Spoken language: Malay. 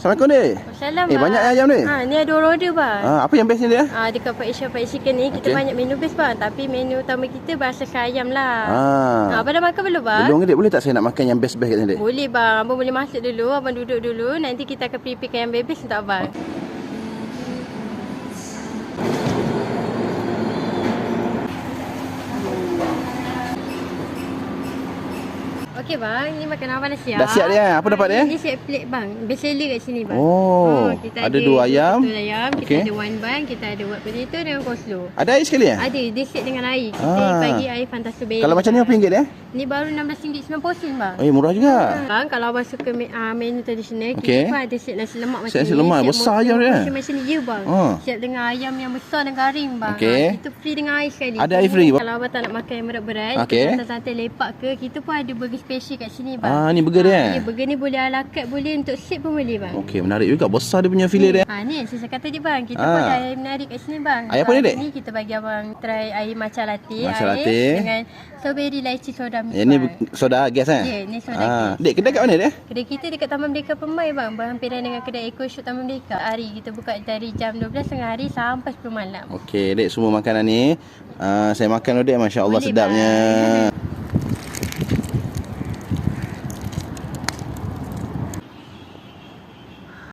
Assalamualaikum dek. Salam Banyak ayam ni. Ni ada orang order bang. Apa yang best ni dia? Dekat Pak Isha Chicken ni kita banyak menu best bang. Tapi menu utama kita berasaskan ayam lah. Abang dah makan belum bang? Belum dek. Boleh tak saya nak makan yang best-best kat sini dek? Boleh bang. Abang boleh masuk dulu. Abang duduk dulu. Nanti kita akan prepare yang best untuk abang. Okey bang, ni makanan abang dah siap. Dah siap dia. Apa dapat dia? Ni siap plate bang. Best seller kat sini bang. Kita ada 2 ayam. Kita ada one bun, kita ada white potato dengan coleslaw. Ada air sekali ya? Ada, dia set dengan air. Kita bagi air Fantasto Berry. Kalau macam ni apa ringgit ya? Ni baru RM16.90 bang. Murah juga. Bang, kalau abang suka menu tradisional, kita pun ada set nasi lemak macam ni. Nasi lemak besar ayam dia. Macam ni je bang. Siap dengan ayam yang besar dan garing bang. Kita free dengan air sekali. Ada air free bang. Kalau abang tak nak makan yang berat-berat, santai-santai lepak ke, kita pun ada burger special kat sini bang. Ni burger dia. Burger ni boleh ala carte, boleh untuk set pun boleh bang. Menarik juga. Besar dia punya filet dia. Ni saya kata je bang, kita pun ada air menarik kat sini bang. Air apa ni dek? Ni kita bagi abang try air matcha latte. Latte dengan strawberry lychee soda mix. Ni soda gas ni soda gas. Dek, kedai kat mana dia? Kedai kita dekat Taman Merdeka Pemai bang. Berhampiran dengan kedai Eco Shop Taman Merdeka. Hari kita buka dari jam 12 tengah hari sampai 10 malam. Dek, semua makanan ni saya makan dek, masya-Allah sedapnya.